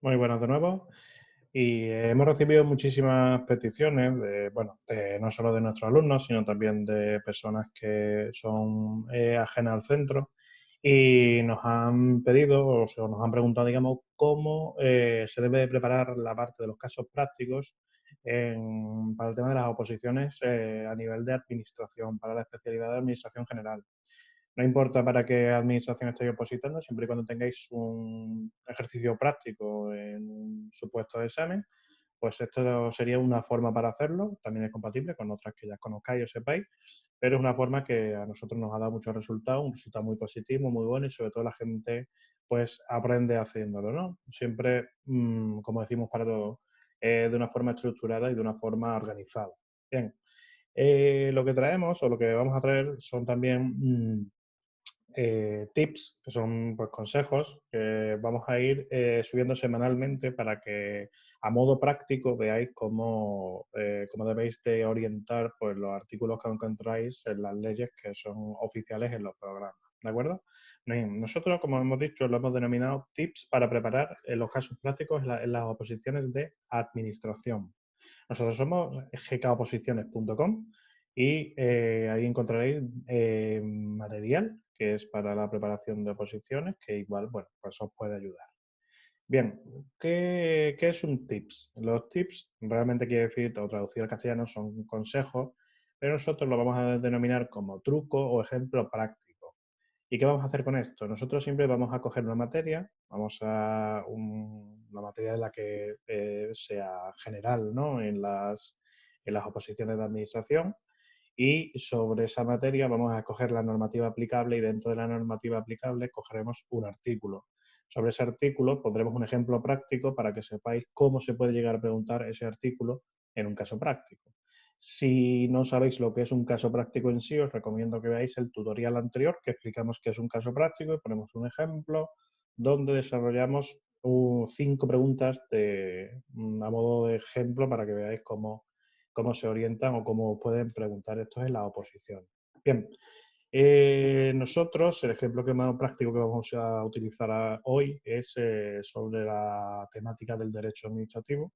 Muy buenas de nuevo. Y hemos recibido muchísimas peticiones, no solo de nuestros alumnos, sino también de personas que son ajenas al centro y nos han pedido o sea, nos han preguntado, digamos, cómo se debe preparar la parte de los casos prácticos para el tema de las oposiciones a nivel de administración, para la especialidad de administración general. No importa para qué administración estéis opositando, siempre y cuando tengáis un ejercicio práctico en un supuesto de examen, pues esto sería una forma para hacerlo. También es compatible con otras que ya conozcáis o sepáis, pero es una forma que a nosotros nos ha dado muchos resultados, un resultado muy positivo, muy bueno y sobre todo la gente pues aprende haciéndolo, ¿no? Siempre, como decimos para todo, de una forma estructurada y de una forma organizada. Bien, lo que traemos o lo que vamos a traer son también tips, que son pues, consejos que vamos a ir subiendo semanalmente para que a modo práctico veáis cómo debéis de orientar pues, los artículos que encontráis en las leyes que son oficiales en los programas. ¿De acuerdo? Bien, nosotros, como hemos dicho, lo hemos denominado tips para preparar los casos prácticos en las oposiciones de administración. Nosotros somos gkoposiciones.com y ahí encontraréis material que es para la preparación de oposiciones, que igual, bueno, pues os puede ayudar. Bien, ¿qué es un tips? Los tips realmente quiere decir, o traducido al castellano, son consejos, pero nosotros lo vamos a denominar como truco o ejemplo práctico. ¿Y qué vamos a hacer con esto? Nosotros siempre vamos a coger una materia, una materia de la que sea general, ¿no? En las oposiciones de administración, y sobre esa materia vamos a coger la normativa aplicable y dentro de la normativa aplicable cogeremos un artículo. Sobre ese artículo pondremos un ejemplo práctico para que sepáis cómo se puede llegar a preguntar ese artículo en un caso práctico. Si no sabéis lo que es un caso práctico en sí, os recomiendo que veáis el tutorial anterior que explicamos qué es un caso práctico y ponemos un ejemplo donde desarrollamos 5 preguntas a modo de ejemplo para que veáis cómo se orientan o cómo pueden preguntar esto en la oposición. Bien, nosotros, el ejemplo que más práctico que vamos a utilizar hoy es sobre la temática del derecho administrativo.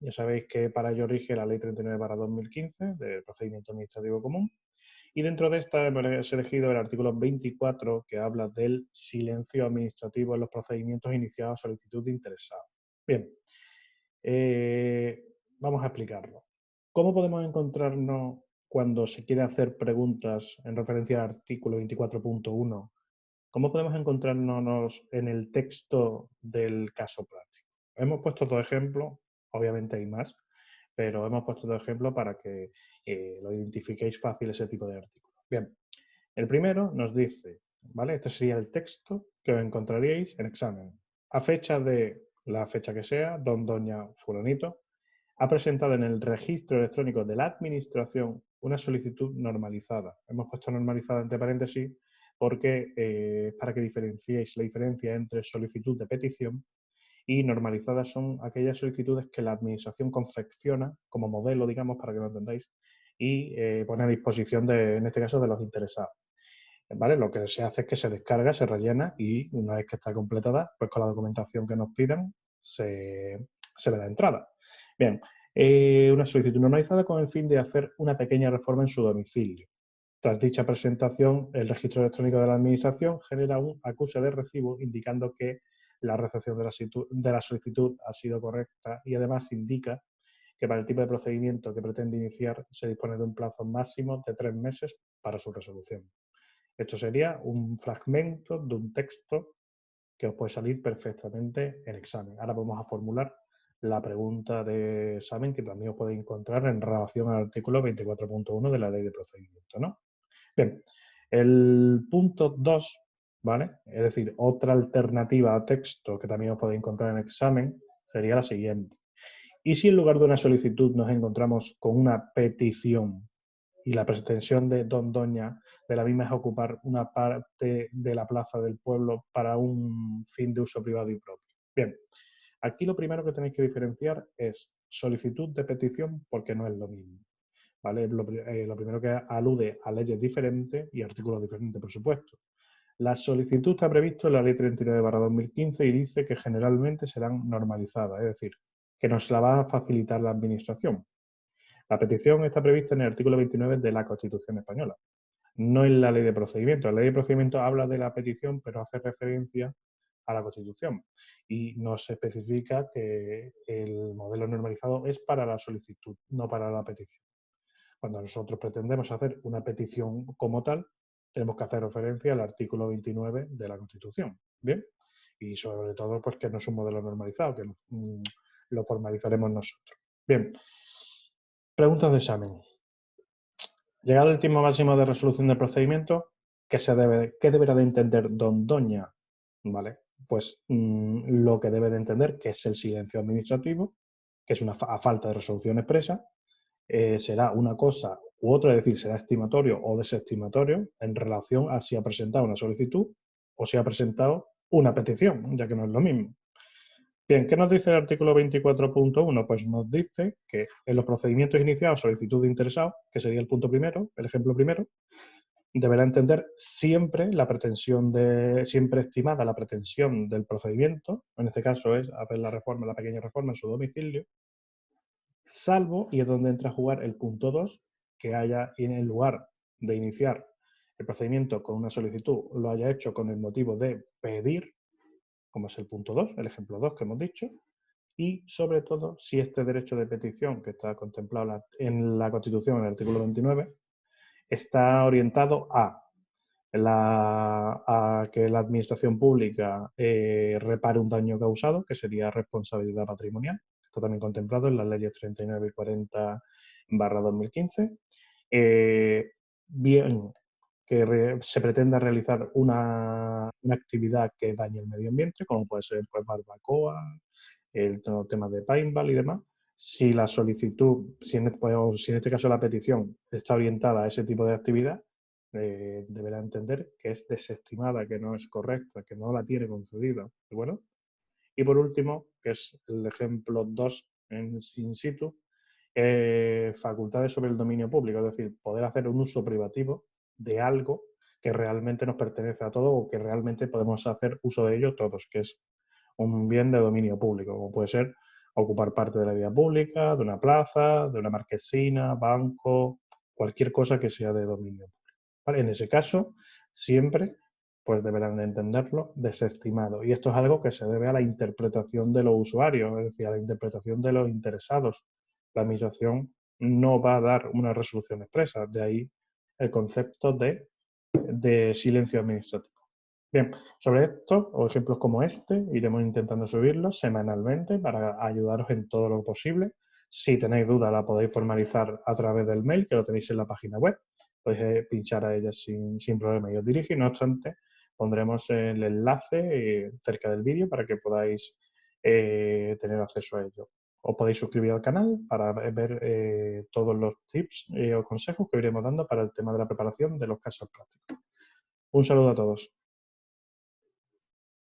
Ya sabéis que para ello rige la Ley 39/2015 de procedimiento administrativo común. Y dentro de esta hemos elegido el artículo 24 que habla del silencio administrativo en los procedimientos iniciados a solicitud de interesado. Bien, eh, vamos a explicarlo. ¿Cómo podemos encontrarnos cuando se quiere hacer preguntas en referencia al artículo 24.1? ¿Cómo podemos encontrarnos en el texto del caso práctico? Hemos puesto dos ejemplos, obviamente hay más, pero hemos puesto dos ejemplos para que lo identifiquéis fácil ese tipo de artículos. Bien, el primero nos dice, ¿vale? Este sería el texto que os encontraríais en examen. A fecha de la fecha que sea, don, doña, fulanito, ha presentado en el registro electrónico de la administración una solicitud normalizada. Hemos puesto normalizada entre paréntesis porque para que diferenciéis la diferencia entre solicitud de petición y normalizadas son aquellas solicitudes que la administración confecciona como modelo, digamos, para que lo entendáis, y pone a disposición, en este caso, de los interesados. ¿Vale? Lo que se hace es que se descarga, se rellena y una vez que está completada, pues con la documentación que nos pidan se le da entrada. Bien, una solicitud normalizada con el fin de hacer una pequeña reforma en su domicilio. Tras dicha presentación, el registro electrónico de la Administración genera un acuse de recibo indicando que la recepción de la solicitud ha sido correcta y además indica que para el tipo de procedimiento que pretende iniciar se dispone de un plazo máximo de 3 meses para su resolución. Esto sería un fragmento de un texto que os puede salir perfectamente en examen. Ahora vamos a formular la pregunta de examen que también os podéis encontrar en relación al artículo 24.1 de la Ley de Procedimiento, ¿no? Bien, el punto 2, ¿vale? Es decir, otra alternativa a texto que también os podéis encontrar en examen sería la siguiente. ¿Y si en lugar de una solicitud nos encontramos con una petición y la pretensión de don Doña de la misma es ocupar una parte de la plaza del pueblo para un fin de uso privado y propio? Bien, aquí lo primero que tenéis que diferenciar es solicitud de petición porque no es lo mismo. ¿Vale? Lo primero que alude a leyes diferentes y artículos diferentes, por supuesto. La solicitud está previsto en la Ley 39/2015 y dice que generalmente serán normalizadas, es decir, que nos la va a facilitar la Administración. La petición está prevista en el artículo 29 de la Constitución española, no en la Ley de Procedimiento. La Ley de Procedimiento habla de la petición, pero hace referencia a la Constitución y nos especifica que el modelo normalizado es para la solicitud, no para la petición. Cuando nosotros pretendemos hacer una petición como tal, tenemos que hacer referencia al artículo 29 de la Constitución. ¿Bien? Y sobre todo, pues que no es un modelo normalizado, que lo formalizaremos nosotros. Bien. Preguntas de examen. Llegado el tiempo máximo de resolución del procedimiento, ¿qué deberá de entender don Doña? ¿Vale? Pues lo que debe de entender, que es el silencio administrativo, que es una falta de resolución expresa, será una cosa u otra, es decir, será estimatorio o desestimatorio en relación a si ha presentado una solicitud o si ha presentado una petición, ya que no es lo mismo. Bien, ¿qué nos dice el artículo 24.1? Pues nos dice que en los procedimientos iniciados solicitud de interesado, que sería el punto primero, el ejemplo primero, deberá entender siempre la pretensión siempre estimada la pretensión del procedimiento, en este caso es hacer la pequeña reforma en su domicilio, salvo, y es donde entra a jugar el punto 2, que haya en lugar de iniciar el procedimiento con una solicitud, lo haya hecho con el motivo de pedir, como es el punto 2, el ejemplo 2 que hemos dicho, y sobre todo si este derecho de petición que está contemplado en la Constitución, en el artículo 29, está orientado a que la administración pública repare un daño causado, que sería responsabilidad patrimonial. Está también contemplado en las leyes 39 y 40/2015. Bien, que se pretenda realizar una actividad que dañe el medio ambiente, como puede ser pues, barbacoa, el tema de paintball y demás. Si la solicitud, si en este caso la petición está orientada a ese tipo de actividad, deberá entender que es desestimada, que no es correcta, que no la tiene concedida. Bueno, y por último, que es el ejemplo 2 en in situ, facultades sobre el dominio público, es decir, poder hacer un uso privativo de algo que realmente nos pertenece a todos o que realmente podemos hacer uso de ello todos, que es un bien de dominio público, como puede ser ocupar parte de la vía pública, de una plaza, de una marquesina, banco, cualquier cosa que sea de dominio público. ¿Vale? En ese caso, siempre pues deberán de entenderlo desestimado. Y esto es algo que se debe a la interpretación de los usuarios, es decir, a la interpretación de los interesados. La administración no va a dar una resolución expresa, de ahí el concepto de silencio administrativo. Bien, sobre esto o ejemplos como este iremos intentando subirlos semanalmente para ayudaros en todo lo posible. Si tenéis dudas la podéis formalizar a través del mail que lo tenéis en la página web. Podéis pinchar a ella sin problema y os dirige. No obstante, pondremos el enlace cerca del vídeo para que podáis tener acceso a ello. Os podéis suscribir al canal para ver todos los tips o consejos que iremos dando para el tema de la preparación de los casos prácticos. Un saludo a todos.